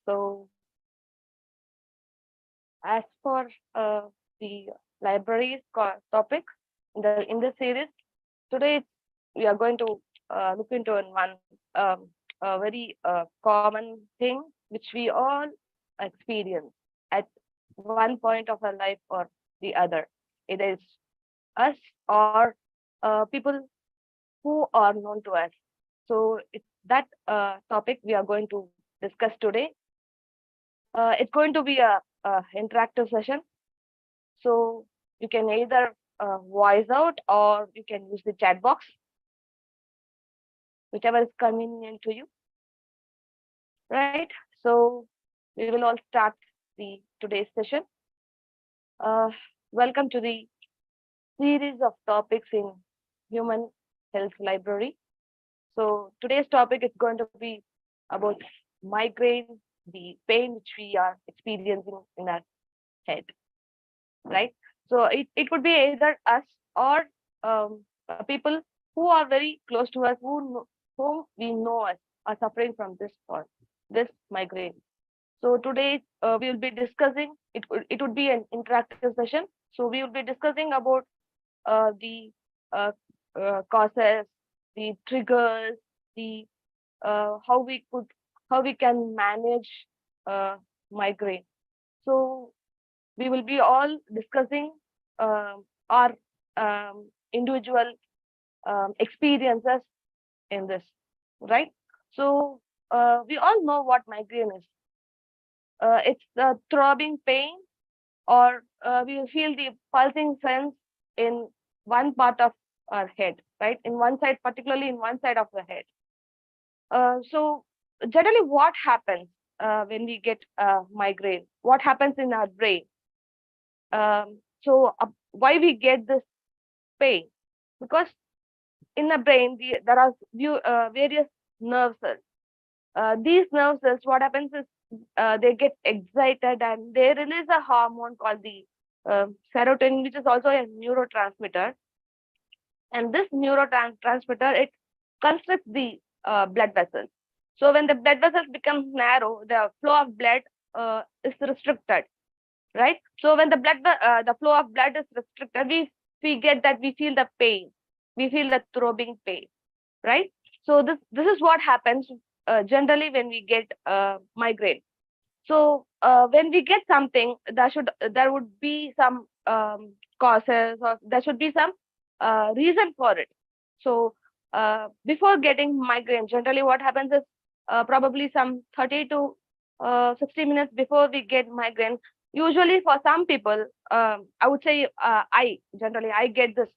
So, as for the libraries topic in this series, today we are going to look into one a very common thing which we all experience at one point of our life or the other. It is us or people who are known to us. So it's that topic we are going to discuss today. It's going to be a interactive session. So you can either voice out or you can use the chat box, whichever is convenient to you, right? So we will all start the today's session. Uh, Welcome to the series of topics in Human Health Library. So today's topic is going to be about migraine, the pain which we are experiencing in our head, right? So it could be either us or people who are very close to us, whom we know us are suffering from this migraine. So today we will be discussing, it would be an interactive session. So we will be discussing about the uh, causes, the triggers, the how we can manage uh, migraine. So we will be all discussing our individual experiences in this, right? So we all know what migraine is. It's the throbbing pain, or we feel the pulsing sense in one part of our head, right? In one side, particularly in one side of the head. So generally, what happens when we get migraine? What happens in our brain? Why we get this pain? Because in the brain, there are various nerve cells. These nerve cells, what happens is they get excited and they release a hormone called the serotonin, which is also a neurotransmitter. And this neurotransmitter, it constricts the blood vessels. So when the blood vessels become narrow, the flow of blood is restricted, right? So when the flow of blood is restricted, we get that we feel the pain, we feel the throbbing pain, right? So this is what happens generally when we get migraine. So when we get something, there would be some causes, or there should be some reason for it. So before getting migraine, generally what happens is probably some 30 to 60 minutes before we get migraine. Usually for some people, I would say I get this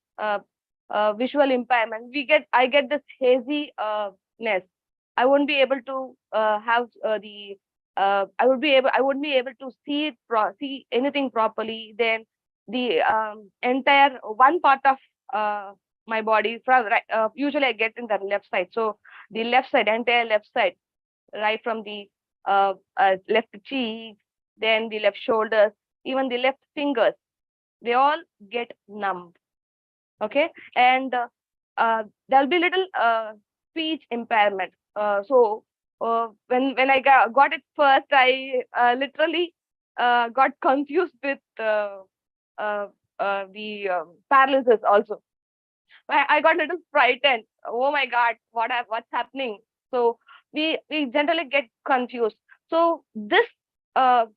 visual impairment. I get this haziness. I won't be able to have the I wouldn't be able to see anything properly. Then the entire one part of my body, from right, usually I get in the left side. So the entire left side, right from the left cheek, then the left shoulders, even the left fingers, they all get numbed. Okay, and there'll be little speech impairment. When I got it first, I literally got confused with the paralysis also. I got a little frightened. Oh my God, what's happening? So we generally get confused. So this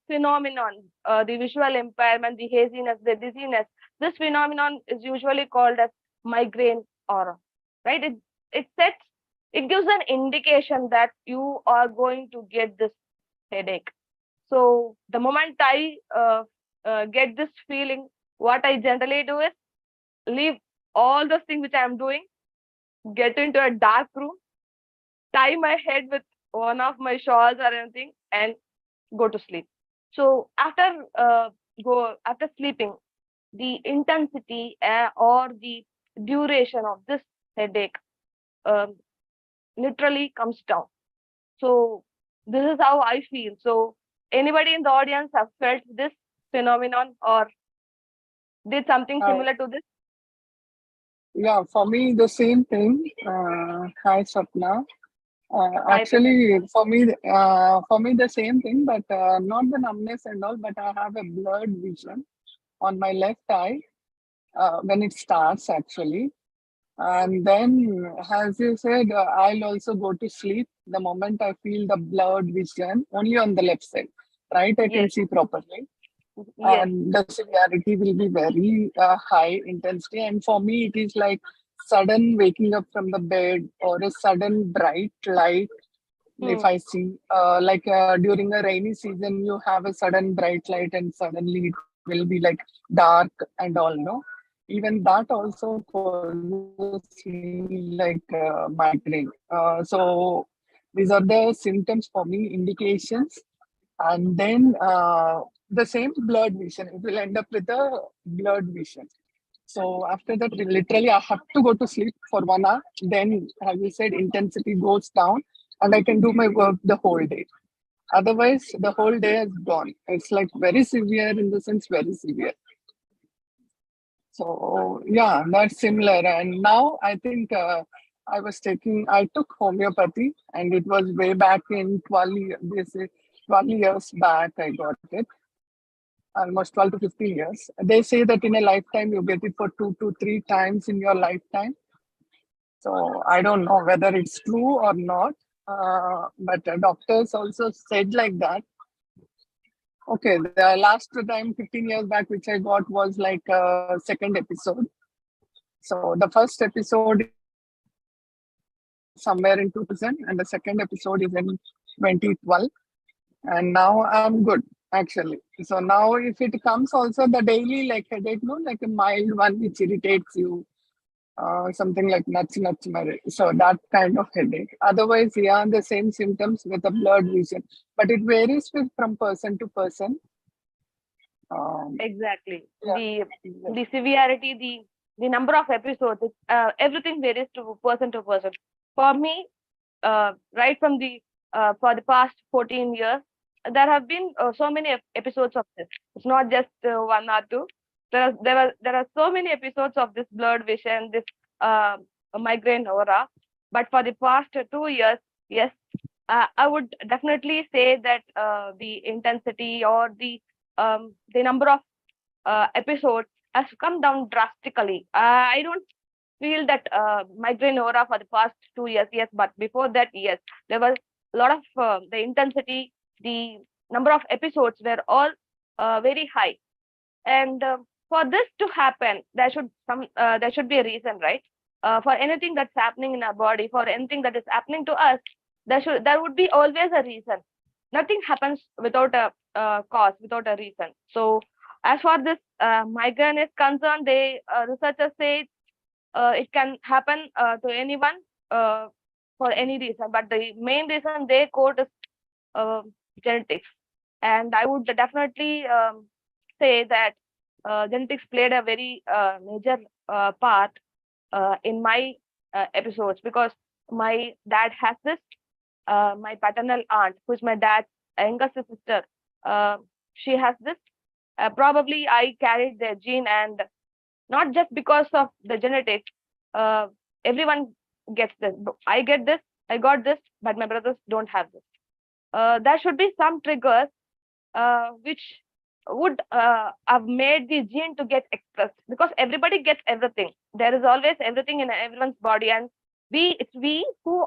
phenomenon, the visual impairment, the haziness, the dizziness, this phenomenon is usually called as migraine aura, right? It gives an indication that you are going to get this headache. So the moment I get this feeling, what I generally do is leave all those things which I am doing, get into a dark room, tie my head with one of my shawls or anything, and go to sleep. So after sleeping, the intensity or the duration of this headache um, literally comes down. So this is how I feel. So anybody in the audience have felt this phenomenon or did something Uh, similar to this? yeah, for me, the same thing. Hi, Swapna. My opinion. Actually, for me, the same thing, but not the numbness and all. But I have a blurred vision on my left eye when it starts actually. And then, as you said, I'll also go to sleep the moment I feel the blurred vision only on the left side. Right, I can Yes, see properly, yes. and the severity will be very high intensity. And for me, it is like sudden waking up from the bed or a sudden bright light. If Hmm. I see, during a rainy season, you have a sudden bright light and suddenly it will be like dark and all, no? Even that also causes me like migraine. So these are the symptoms for me, indications. And then the same blurred vision, it will end up with a blurred vision. So after that, literally, I have to go to sleep for 1 hour. Then, as you said, intensity goes down, and I can do my work the whole day. Otherwise, the whole day is gone. It's like very severe in the sense, very severe. So yeah, that's similar. And now I think I took homeopathy, and it was way back in 12 years back. I got it almost 12 to 15 years. They say that in a lifetime you get it for 2 to 3 times in your lifetime. So I don't know whether it's true or not. But doctors also said like that. Okay, the last time 15 years back, which I got was like a second episode. So the first episode is somewhere in 2000, and the second episode is in 2012. And now I'm good actually. So now if it comes also the daily like headache, no, like a mild one which irritates you, something like so that kind of headache. Otherwise, yeah, the same symptoms with a blurred vision, but it varies from person to person. Um, Exactly. yeah, The severity, the number of episodes, everything varies to person. For me, right from the for the past 14 years, there have been so many episodes of this. It's not just one or two. There are so many episodes of this blurred vision, this uh, migraine aura. But for the past 2 years, yes, I would definitely say that the intensity or the number of episodes has come down drastically. I don't feel that migraine aura for the past 2 years, yes, but before that, yes, there was a lot of the intensity, the number of episodes were all very high. And for this to happen, there should be a reason, right? For anything that's happening in our body, for anything that is happening to us, there would be always a reason. Nothing happens without a cause, without a reason. So as far this migraine is concerned, they researchers say it can happen to anyone uh, for any reason, but the main reason they quote is uh, genetics. And I would definitely say that genetics played a very major part in my episodes, because my dad has this, my paternal aunt, who's my dad's younger sister, uh, she has this. Probably I carried their gene, and not just because of the genetics. Uh, Everyone gets this. I get this. I got this, but my brothers don't have this. There should be some triggers which would have made the gene to get expressed, because everybody gets everything. There is always everything in everyone's body, and it's we who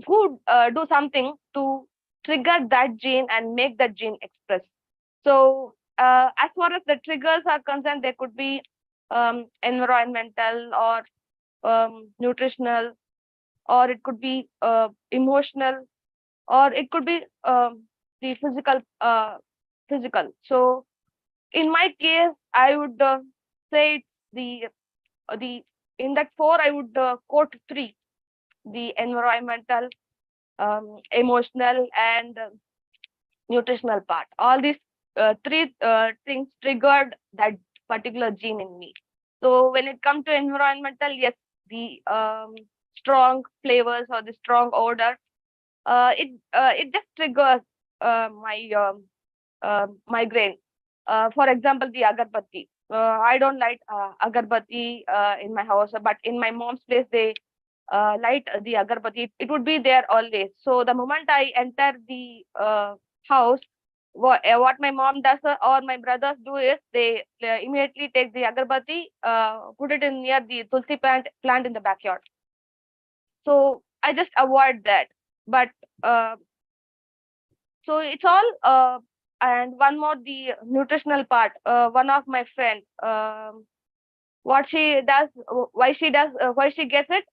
do something to trigger that gene and make that gene express. So, as far as the triggers are concerned, there could be environmental or nutritional, or it could be emotional, or it could be the physical. So, in my case, I would say it's the in that four, I would quote three: the environmental, emotional, and nutritional part. All these three things triggered that particular gene in me. So when it comes to environmental, yes, the strong flavors or the strong odor, it just triggers my migraine. For example, the agarbatti. I don't like agarbatti in my house, but in my mom's place, light the agarbatti, it would be there always. So the moment I enter the house, what my mom does or my brothers do is they immediately take the agarbatti, put it in near the tulsi plant in the backyard. So I just avoid that. But uh, so it's all. And one more, the nutritional part. One of my friend, what she does, why she gets it.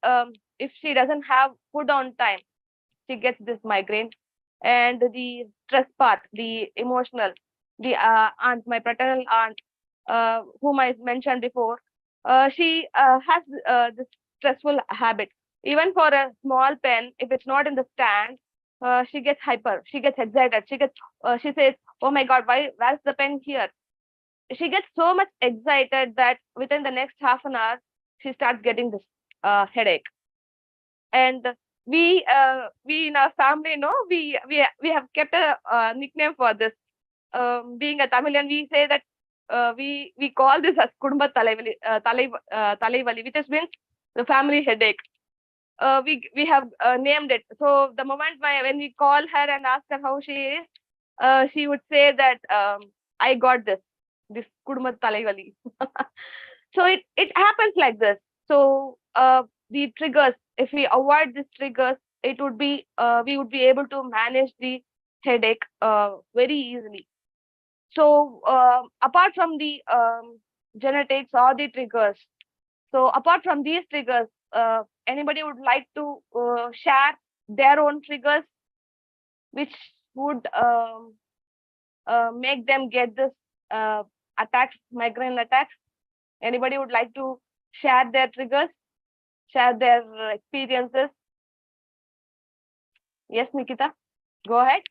If she doesn't have food on time, she gets this migraine. And the stress part, the emotional, the aunt, my paternal aunt, whom I mentioned before, she has this stressful habit. Even for a small pen, if it's not in the stand, she gets hyper, she gets excited, she says, "Oh my God, where's the pen here?" She gets so much excited that within the next half an hour, she starts getting this headache. And we in our family, we have kept a nickname for this. Being a Tamilian, we say that we call this as Kudumba Talaivali, which means the family headache. We have named it. So the moment when we call her and ask her how she is, she would say that I got this Kudumba Talaivali. So it happens like this. So the triggers, if we avoid these triggers, it would be we would be able to manage the headache very easily. So apart from the genetics or the triggers, so apart from these triggers, anybody would like to share their own triggers, which would make them get this attacks, migraine attacks? Anybody would like to share their triggers, share their experiences? Yes, Nikita, go ahead.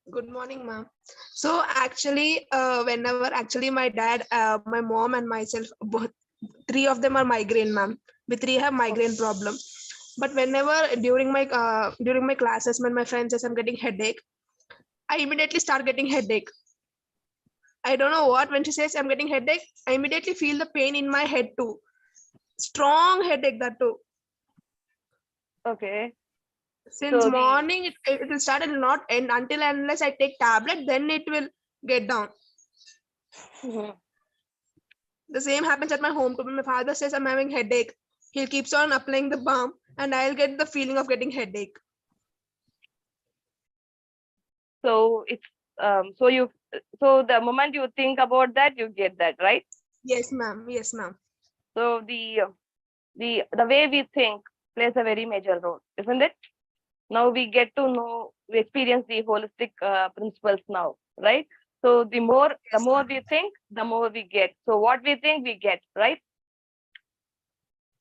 Good morning, ma'am. So actually, whenever actually my dad, my mom, and myself, both three of them are migraine, ma'am. We three have migraine problem. But whenever during my classes, when my friend says I'm getting headache, I immediately start getting headache. I don't know what. When she says I'm getting headache, I immediately feel the pain in my head too. Strong headache that too. Okay. Since So morning, it will start and not end until unless I take tablet, then it will get down. Mhm. The same happens at my home too. When my father says I'm having headache, he keeps on applying the balm, and I'll get the feeling of getting headache. so it's so you so the moment you think about that, you get that, right? Yes, ma'am. Yes, ma'am. So the way we think plays a very major role, isn't it? Now we get to know, we experience the holistic principles now, right? So the more Yes, ma'am. we think, the more we get. So what we think, we get, right?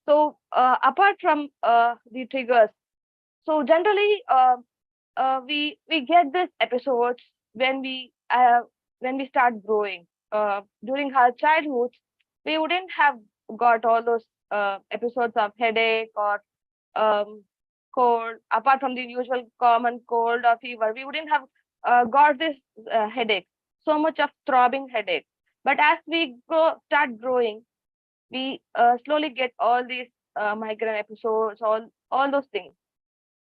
So apart from the triggers, so generally we get these episodes when we start growing. During our childhood, we wouldn't have got all those episodes of headache or cold. Apart from the usual common cold or fever, we wouldn't have got this headache, so much of throbbing headache. But as we start growing, we slowly get all these migraine episodes, all those things.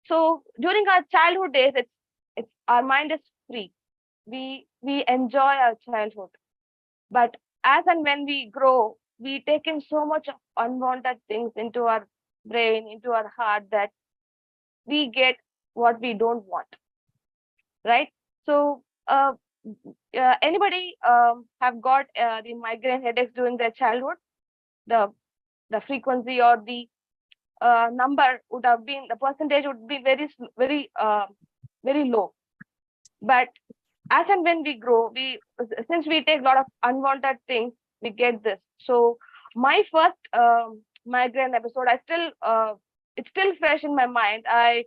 So during our childhood days, it's our mind is free. We enjoy our childhood, but as and when we grow, we take in so much of unwanted things into our brain, into our heart, that we get what we don't want, right? So anybody have got the migraine headaches during their childhood? The frequency or the number would have been, the percentage would be very low. But as and when we grow, since we take a lot of unwanted things, we get this. So my first migraine episode, it's still fresh in my mind. I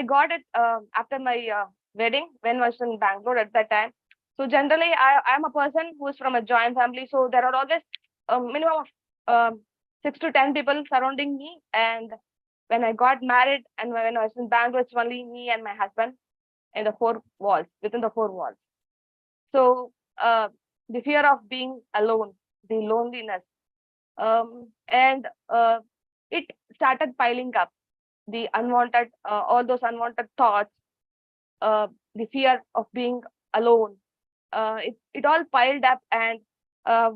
got it after my wedding when I was in Bangalore at that time. So generally, I'm a person who is from a joint family, so there are always a minimum of 6 to 10 people surrounding me. And when I got married and when I was in Bangalore, it's only me and my husband in the four walls, within the four walls. So the fear of being alone, the loneliness, and it started piling up. The unwanted, all those unwanted thoughts, the fear of being alone. It all piled up, and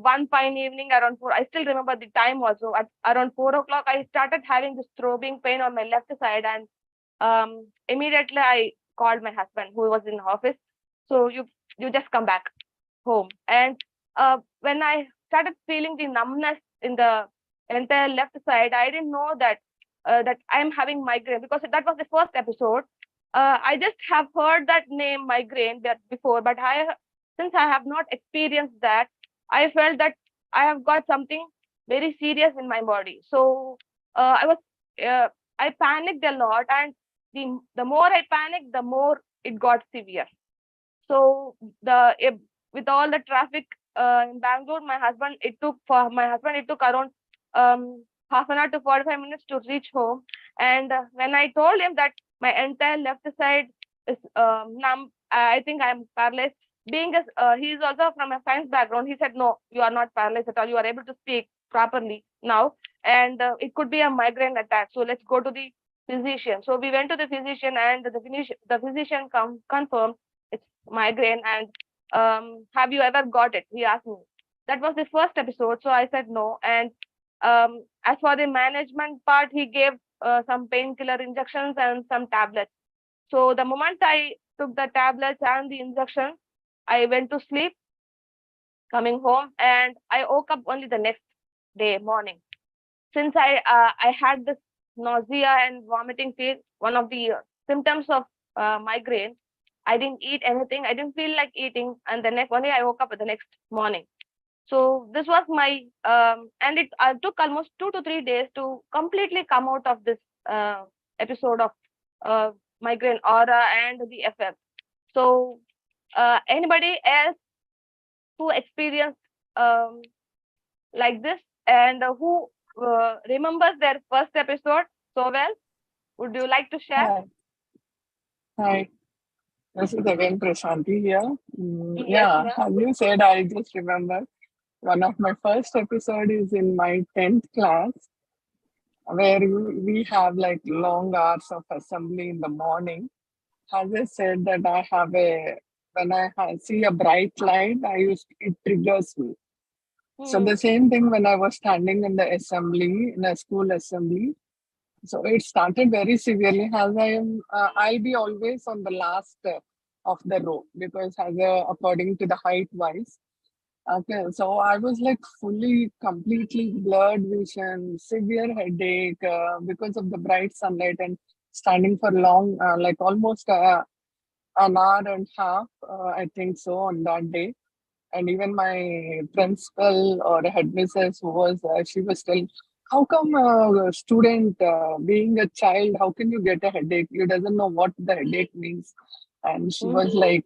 one fine evening around 4, I still remember the time also. At around 4 o'clock, I started having this throbbing pain on my left side, and immediately I called my husband, who was in office. So you just come back home. And when I started feeling the numbness in the entire left side, I didn't know that I'm having migraine, because that was the first episode. I just have heard that name migraine before, but since I have not experienced that, I felt that I have got something very serious in my body. So uh, I panicked a lot, and the more I panicked, the more it got severe. So with all the traffic in Bangalore, my husband it took around half an hour to 45 minutes to reach home. And when I told him that my entire left side is numb, I think I'm paralyzed. He is also from a science background, he said, "No, you are not paralyzed at all. You are able to speak properly now, and it could be a migraine attack. So let's go to the physician." So we went to the physician, and the physician confirmed it's migraine. And have you ever got it? He asked me. That was the first episode, so I said no. And as for the management part, he gave some painkiller injections and some tablets. So the moment I took the tablets and the injection, I went to sleep, coming home, and I woke up only the next day morning. Since I had this nausea and vomiting feel, one of the symptoms of migraine, I didn't eat anything. I didn't feel like eating, and the next one day I woke up the next morning. So this was my and it took almost 2 to 3 days to completely come out of this episode of uh, migraine aura and the effect. So anybody else who experienced um, like this, and who remembers their first episode so well, would you like to share? Hi. Hi. This is again Prashanti here. Yes, Yeah, ma'am. as you said, I just remember one of my first episode is in my 10th class, where we have like long hours of assembly in the morning. As I said that I have when see a bright light, it triggers me. So Hmm. the same thing when I was standing in the assembly, in a school assembly. So it started very severely as I'll be always on the last of the row because according to the height wise. Okay, so I was like fully, completely blurred vision, severe headache because of the bright sunlight and standing for long, like almost an hour and a half, I think so, on that day. And even my principal or headmistress, she was telling, "How come a student, being a child, how can you get a headache? You doesn't know what the headache means." And she was Mm-hmm. like,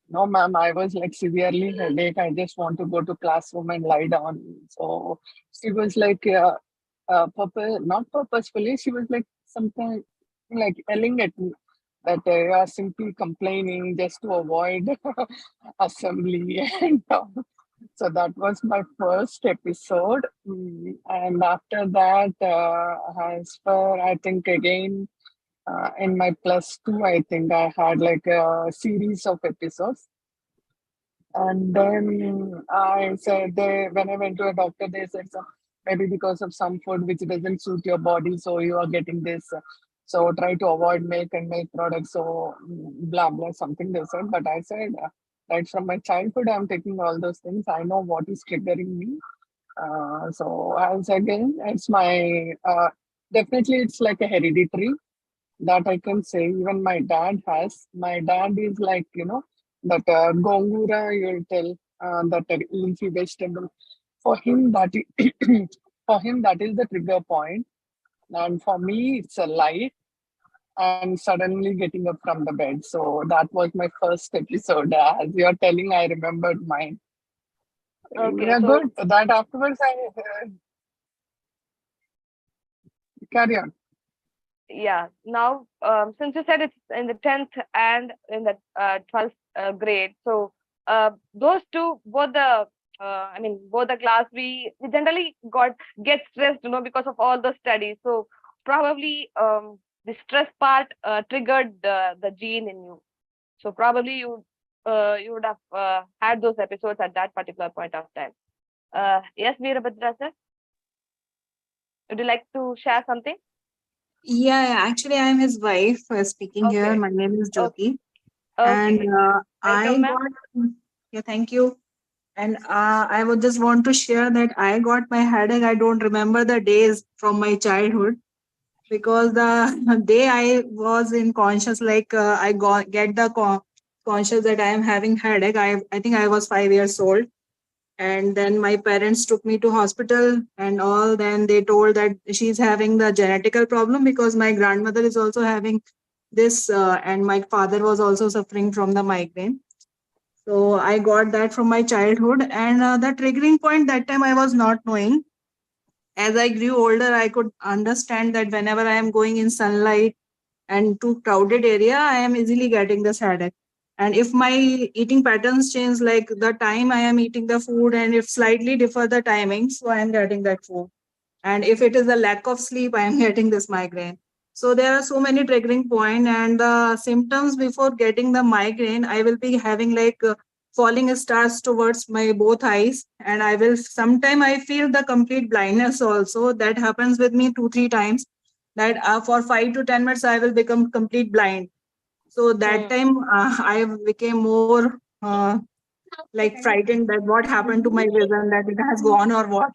"No, ma'am, I was like severely headache. I just want to go to classroom and lie down." So she was like, not purposefully, she was like something like yelling at me that you are simply complaining just to avoid assembly and all. So that was my first episode. And after that, as for I think again in my plus two, I think I had like a series of episodes. And then I said when I went to a doctor, they said maybe because of some food which doesn't suit your body, so you are getting this. So try to avoid milk products. So blah blah something they said. But I said right from my childhood, I'm taking all those things. I know what is triggering me. So as again, it's my definitely it's like a hereditary that I can say. Even my dad has. My dad is like, that gongura, you'll tell that leafy vegetable. For him, for him, that is the trigger point. And for me, it's a light and suddenly getting up from the bed. So that was my first episode. As you're telling, I remembered mine. Okay, Yeah, so good. That afterwards, I carry on. yeah, now since you said it's in the 10th and in the 12th grade, so those two, both the I mean, both the class, we generally get stressed, because of all the studies. So probably the stress part triggered the gene in you. So probably you would have had those episodes at that particular point of time. Yes, Veerabhadra sir, would you like to share something? Yeah, actually, I'm his wife speaking here. Okay, My name is okay, Jyoti, and okay. I Welcome, ma'am. got yeah, thank you. And I would just want to share that I got my headache. I don't remember the days from my childhood because the day I was in conscious, like I got get the conscious that I am having headache. I think I was 5 years old, and then my parents took me to hospital and all. Then they told that she's having the genetical problem because my grandmother is also having this, and my father was also suffering from the migraine. So I got that from my childhood, and the triggering point that time I was not knowing. As I grew older, I could understand that whenever I am going in sunlight and too crowded area, I am easily getting this headache. And if my eating patterns change, like the time I am eating the food, and if slightly differ the timing, so I am getting that food. And if it is a lack of sleep, I am getting this migraine. So there are so many triggering point, and the symptoms before getting the migraine, I will be having like falling stars towards my both eyes, and I will sometime I feel the complete blindness also. That happens with me 2 3 times, that for 5 to 10 minutes I will become complete blind. So that Hmm. time I became more like frightened that what happened to my vision, that it has gone or what.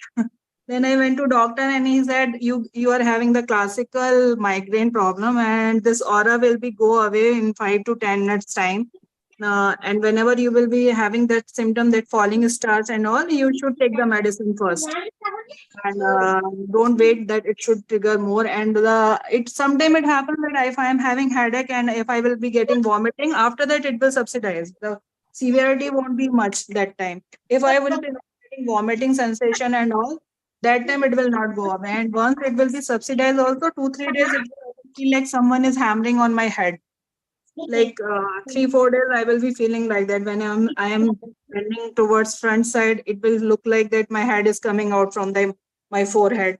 Then I went to doctor and he said, you are having the classical migraine problem, and this aura will be go away in 5 to 10 minutes time. And whenever you will be having that symptom, that falling stars and all, you should take the medicine first, and don't wait that it should trigger more. And the it sometime it happens that if I am having headache and if I will be getting vomiting, after that it will subsidize. The severity won't be much that time. If I will be getting vomiting sensation and all, that time it will not go away. And once it will be subsidized, also 2 3 days it will feel like someone is hammering on my head. Like 3 4 days I will be feeling like that. When I am bending towards front side, it will look like that my head is coming out from the my forehead.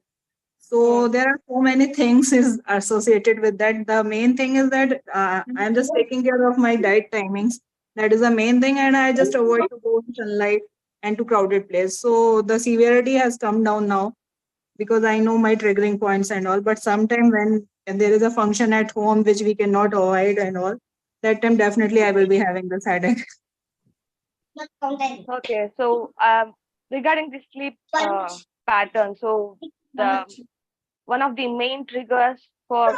So Hmm. there are so many things is associated with that. The main thing is that I'm just taking care of my diet timings. That is the main thing, and I just avoid to go to sunlight and to crowded place. So the severity has come down now because I know my triggering points and all. But sometime when there is a function at home which we cannot avoid and all, that time definitely I will be having this headache. Okay, so regarding the sleep pattern, so the one of the main triggers for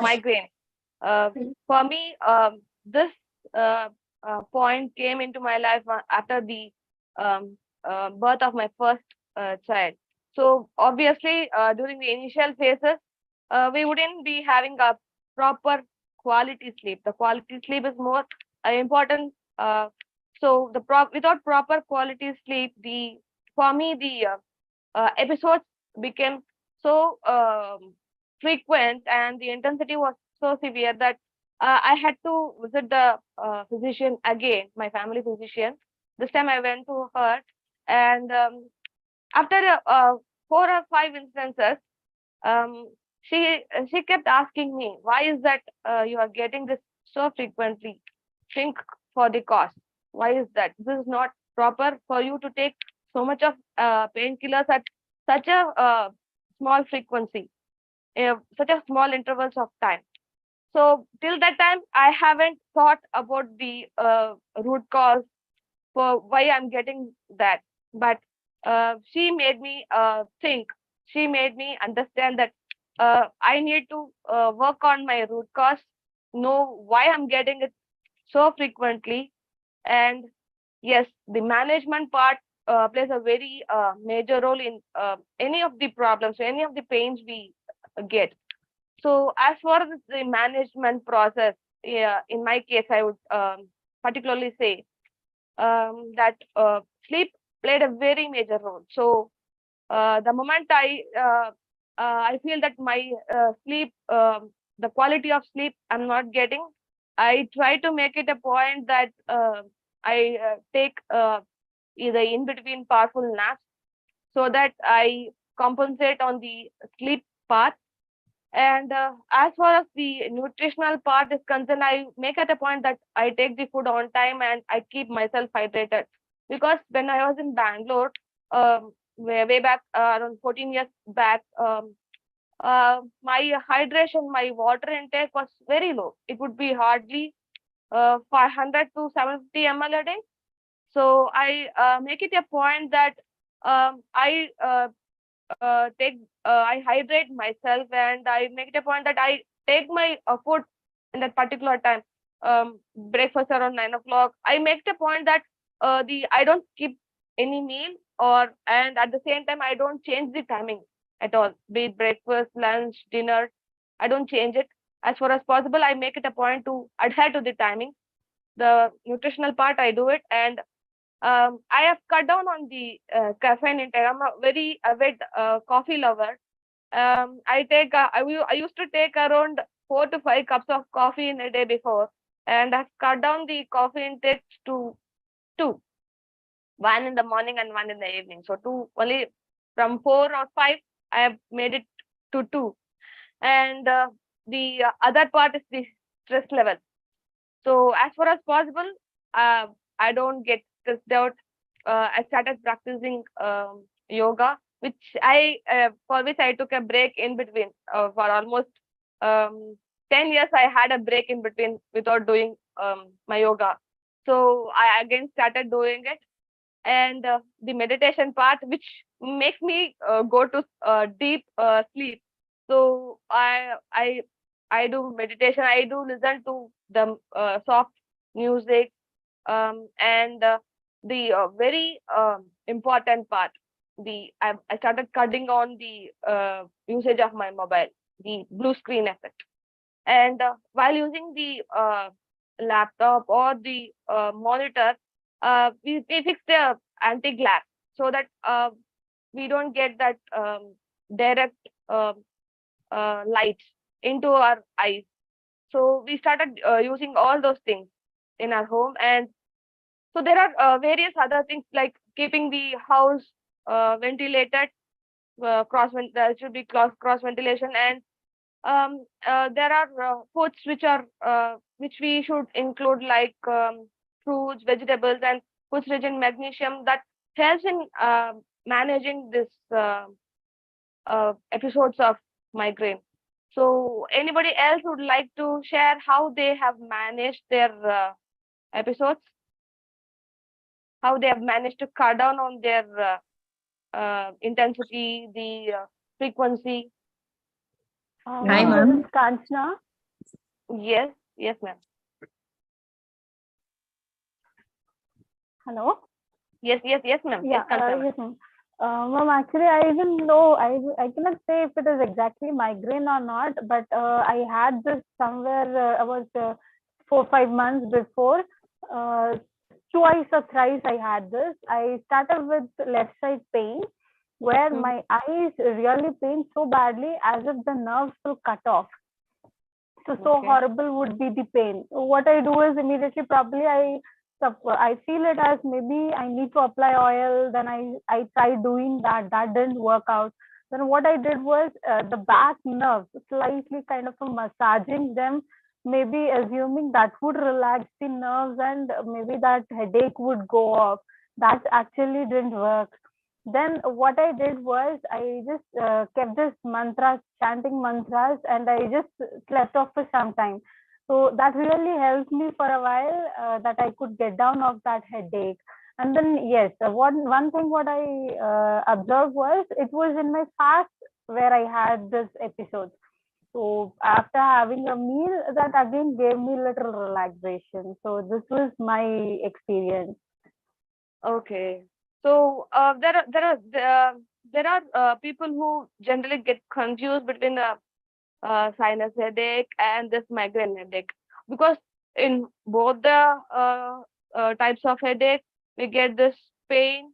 migraine. Uh, for me, this uh, point came into my life after the birth of my first child. So obviously, during the initial phases, we wouldn't be having a proper quality sleep. The quality sleep is more important. So without proper quality sleep, the for me the episodes became so frequent and the intensity was so severe that I had to visit the physician again, my family physician. This time I went to her, and after 4 or 5 instances, um, she kept asking me, "Why is that you are getting this so frequently? Think for the cost. Why is that? This is not proper for you to take so much of painkillers at such a small frequency, such a small intervals of time." So till that time, I haven't thought about the root cause for why I'm getting that. But she made me think. She made me understand that I need to work on my root cause, know why I'm getting it so frequently, and yes, the management part plays a very major role in any of the problems, any of the pains we get. So as far as the management process, yeah, in my case, I would particularly say that sleep played a very major role. So the moment I feel that my sleep, the quality of sleep I'm not getting, I try to make it a point that I take either in between powerful naps, so that I compensate on the sleep part. And as far as the nutritional part is concerned, I make it a point that I take the food on time and I keep myself hydrated. Because when I was in Bangalore, way back around 14 years back, my hydration, my water intake was very low. It would be hardly 500 to 750 ml a day. So I make it a point that I hydrate myself, and I make it a point that I take my food in that particular time. Breakfast around 9 o'clock. I make it a point that the I don't skip any meal, and at the same time I don't change the timing at all. Be it breakfast, lunch, dinner, I don't change it. As far as possible, I make it a point to adhere to the timing. The nutritional part I do it, and I have cut down on the caffeine intake. I'm a very avid coffee lover. I used to take around 4 to 5 cups of coffee in a day before, and I've cut down the coffee intake to two, one in the morning and one in the evening. So two only, from 4 or 5, I have made it to two. And the other part is the stress level. So as far as possible, I don't get stressed out. I started practicing yoga, which for which I took a break in between. For almost um, 10 years, I had a break in between without doing my yoga. So I again started doing it, and the meditation part, which makes me go to deep sleep. So I do meditation. I do listen to the soft music, and the very important part, I started cutting on the usage of my mobile, the blue screen effect. And while using the laptop or the monitor, we fixed the anti-glare, so that we don't get that direct light into our eyes. So we started using all those things in our home. And so there are various other things, like keeping the house ventilated, there should be cross ventilation. And there are foods which we should include, like fruits, vegetables, and foods rich in magnesium, that helps in managing this episodes of migraine. So anybody else would like to share how they have managed their episodes, how they have managed to cut down on their intensity, the frequency? Hi, This ma'am. is Kanchana. Yes, ma'am. Hello. Yes, ma'am. Yeah, Kanchana. yes, ma'am. Ma'am, actually, I even know I cannot say if it is exactly migraine or not, but I had this somewhere about 4 5 months before. Twice or thrice I had this. I started with left side pain, where my eyes really pain so badly as if the nerves will cut off. So Okay. horrible would be the pain. What I do is immediately, probably I feel it as maybe I need to apply oil. Then I tried doing that. That didn't work out. Then what I did was the back nerves, slightly kind of massaging them, maybe assuming that would relax the nerves and maybe that headache would go off. That actually didn't work. Then what I did was I just kept this mantras, chanting mantras, and I just slept off for some time. So that really helped me for a while, that I could get down off that headache. And then yes, one thing what I observed was it was in my fast where I had this episode. So after having a meal, that again gave me little relaxation. So this was my experience. Okay. So there are people who generally get confused between the sinus headache and this migraine headache, because in both the types of headache, we get this pain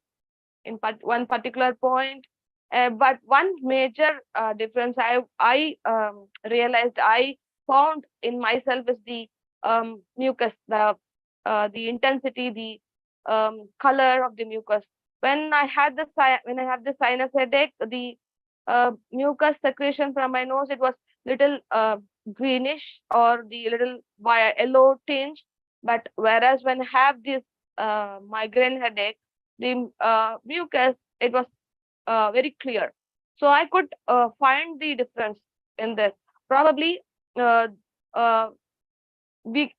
in one particular point. But one major difference I realized, I found in myself, is the mucus, the intensity, the color of the mucus. When I had the sinus headache, the mucus secretion from my nose, it was little greenish or the little yellow tinge. But whereas when I have this migraine headache, the mucus, it was very clear. So I could find the difference in this. Probably uh, uh, we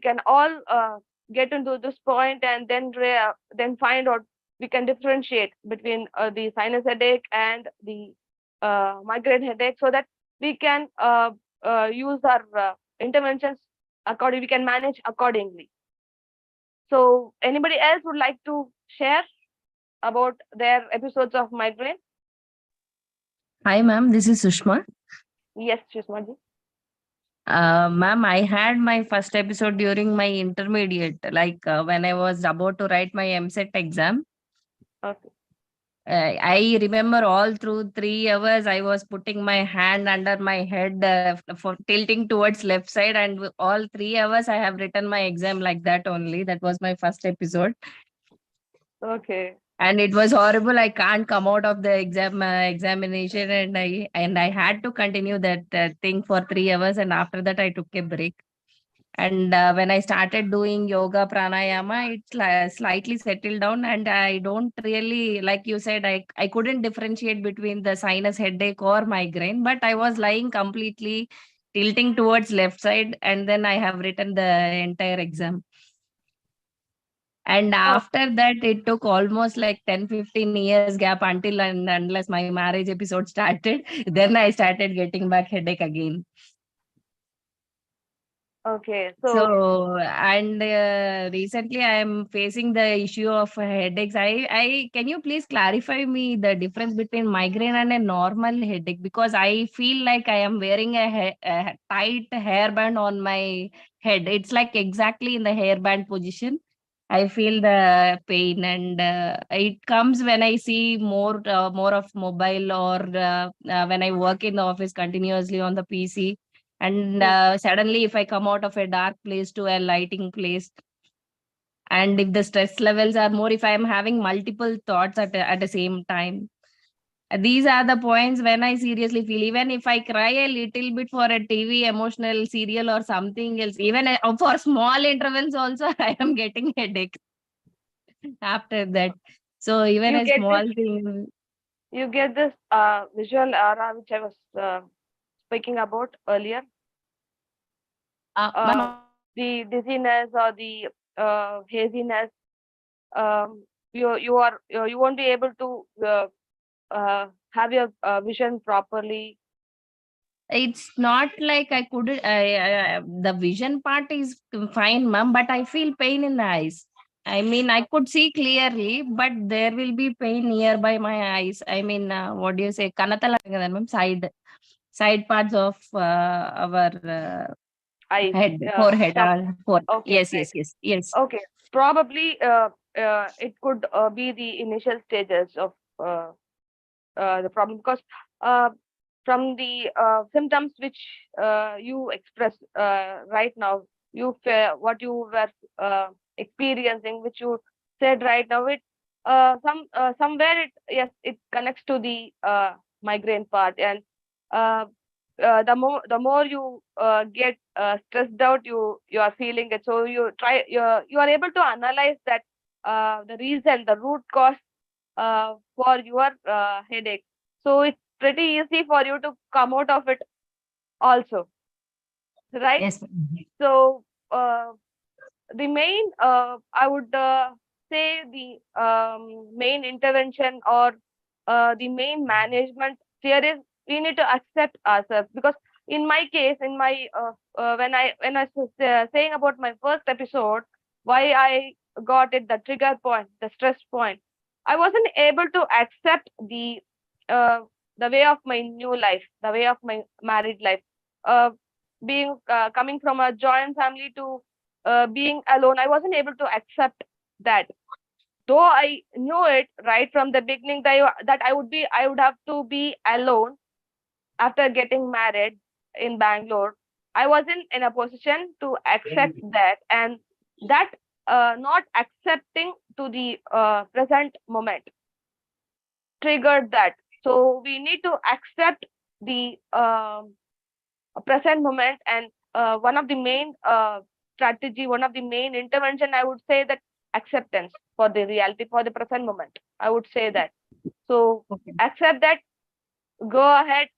can all get into this point and then find out, we can differentiate between the sinus headache and the migraine headache, so that we can use our interventions according, we can manage accordingly. So anybody else would like to share about their episodes of migraine? Hi, ma'am. This is Sushma. Yes, Shishma ji. Ma'am, I had my first episode during my intermediate, like when I was about to write my MSET exam. Okay. I remember all through 3 hours, I was putting my hand under my head for tilting towards left side, and all 3 hours, I have written my exam like that only. That was my first episode. Okay. And it was horrible. I can't come out of the examination, and I had to continue that thing for 3 hours, and after that I took a break. And when I started doing yoga pranayama, it's slightly settled down, and I don't really, like you said, I couldn't differentiate between the sinus headache or migraine, but I was lying completely tilting towards left side, and then I have written the entire exam. And after that, it took almost like 10-15 years gap until and unless my marriage episode started. Then I started getting back headache again. Okay. So So, and recently I am facing the issue of headaches. Can you please clarify me the difference between migraine and a normal headache? Because I feel like I am wearing a tight hairband on my head. It's like exactly in the hairband position. I feel the pain, and it comes when I see more of mobile, or when I work in the office continuously on the PC, and suddenly if I come out of a dark place to a lighting place, and if the stress levels are more, if I am having multiple thoughts at the same time, these are the points when I seriously feel, even if I cry a little bit for a TV emotional serial or something else, even for small intervals also, I am getting headache after that. So even you a get this small thing. you get this visual aura which I was speaking about earlier, Ma'am, the dizziness or the haziness. You won't be able to have your vision properly. it's not like I couldn't. The vision part is fine, ma'am, but I feel pain in the eyes. I mean, I could see clearly, but there will be pain nearby my eyes. I mean, what do you say? Kanatala, ma'am, side parts of our Eyes. head, forehead, Yep. Okay. yes, Right. yes, yes, yes. Okay. Probably it could be the initial stages of the problem, because uh, from the symptoms which you express right now, what you were experiencing, which you said right now, it somewhere it, yes, it connects to the migraine part. And uh, the more you get stressed out, you are feeling it. So you are able to analyze that the reason, the root cause for your headache. So it's pretty easy for you to come out of it also, right? Yes, ma'am. So the main, I would say the main intervention or the main management here is, we need to accept ourselves. Because in my case, in my when I was saying about my first episode, why I got it, the trigger point, the stress point, I wasn't able to accept uh, the way of my new life, the way of my married life, uh, being coming from a joint family to being alone. I wasn't able to accept that. Though I knew it right from the beginning that I would have to be alone after getting married in Bangalore. I wasn't in a position to accept that, and that not accepting to the present moment triggered that. So we need to accept the present moment, and one of the main strategy, one of the main intervention, I would say that acceptance for the reality, for the present moment. I would say that. So Okay. accept that, go ahead,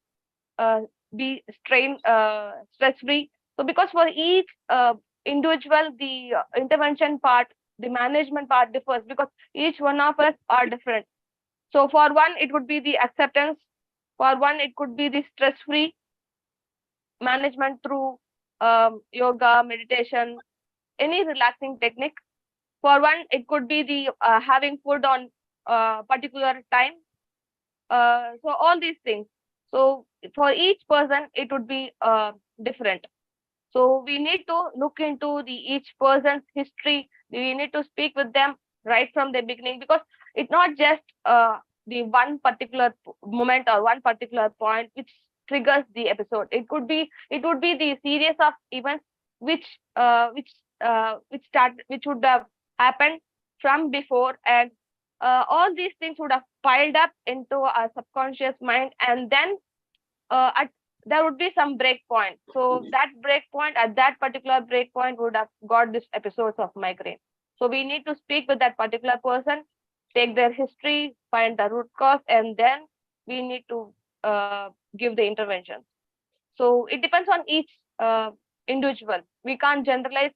uh, be stress free. So because for each individual, the intervention part, the management part differs, because each one of us are different. So for one, it would be the acceptance. For one, it could be the stress free management through yoga, meditation, any relaxing technique. For one, it could be the having food on particular time. So all these things. So for each person, it would be different. So we need to look into the each person's history. We need to speak with them right from the beginning, because it's not just the one particular moment or one particular point which triggers the episode. It would be the series of events which which would have happened from before, and all these things would have piled up into our subconscious mind, and then at there would be some break point. So that break point, at that particular break point, would have got this episodes of migraine. So we need to speak with that particular person, take their history, find the root cause, and then we need to give the intervention. So it depends on each individual. We can't generalize.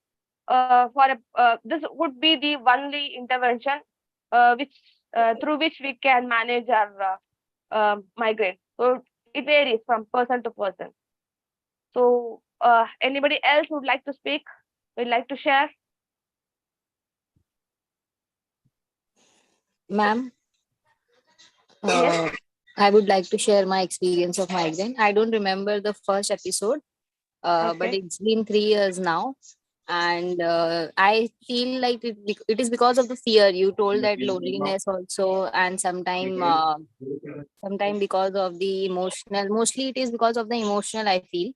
This would be the only intervention which through which we can manage our migraine. So it varies from person to person. So anybody else would like to speak? Would like to share? Ma'am, Yes. I would like to share my experience of migraine. I don't remember the first episode, but Okay. it's been 3 years now. And I feel like it is because of the fear. You told that loneliness also, and sometime because of the emotional. Mostly, it is because of the emotional. I feel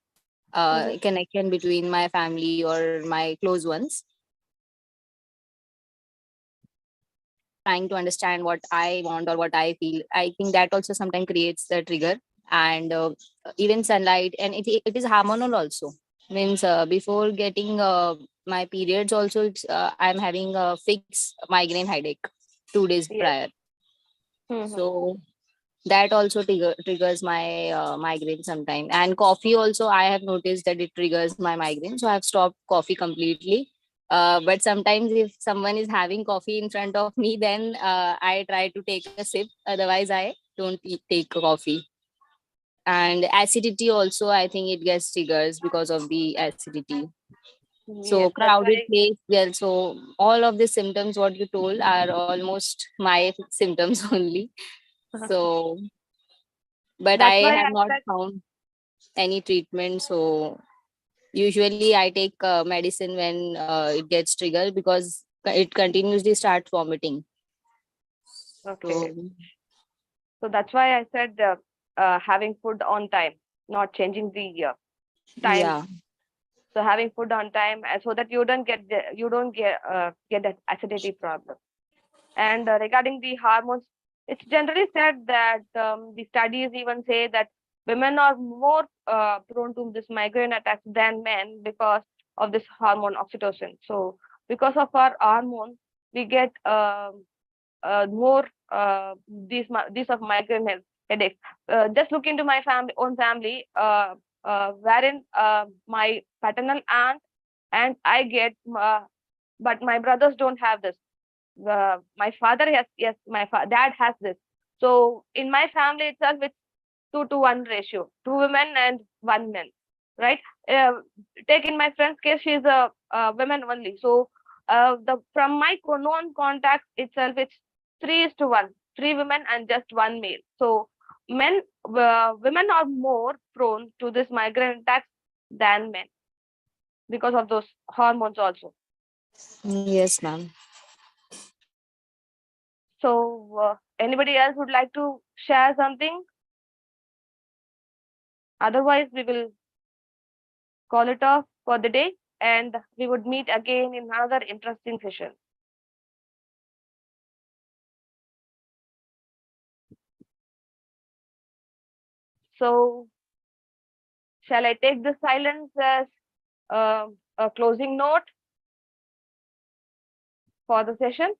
Mhm. connection between my family or my close ones, trying to understand what I want or what I feel. I think that also sometimes creates the trigger. And even sunlight, and it is hormonal also. Means before getting my periods also, I'm having a fixed migraine headache 2 days Yes. prior. Mhm. So that also triggers my migraine sometime. And coffee also, I have noticed that it triggers my migraine, so I've stopped coffee completely. But sometimes if someone is having coffee in front of me, then I try to take a sip, otherwise I don't take coffee. And acidity also, I think it gets triggers because of the acidity. So Yes. That's crowded why. place, well, so all of the symptoms what you told are almost my symptoms only. So but That's I why have I not said. found any treatment. So usually I take medicine when it gets triggered, because it continuously starts vomiting. Okay. So So that's why I said having food on time, not changing the time. yeah, So having food on time, so that you don't get that acidity problem. And regarding the hormones, it's generally said that the studies even say that women are more prone to this migraine attacks than men because of this hormone oxytocin. So because of our hormone, we get more these of migraine headaches. Just look into my own family, wherein my paternal aunt and I get, but my brothers don't have this. My father has, yes, dad has this. So in my family itself, it's 2 to 1 ratio, 2 women and 1 man, right? Uh, Take in my friend's case, she's a woman only. So the from my known contacts itself, it's 3:1, 3 women and just 1 male. So women are more prone to this migraine attacks than men because of those hormones also. yes, ma'am. So anybody else would like to share something? Otherwise, we will call it off for the day. and we would meet again in another interesting session. So, shall I take the silence as a closing note for the session?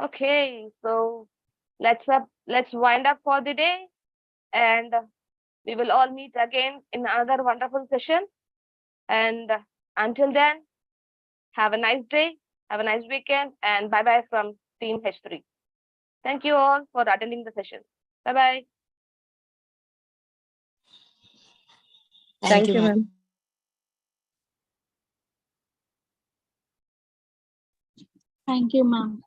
Okay, so let's wind up for the day, and we will all meet again in another wonderful session. And until then, have a nice day, have a nice weekend, and bye bye from Team H3. Thank you all for attending the session. Bye bye. Thank you, ma'am. Thank you, ma'am.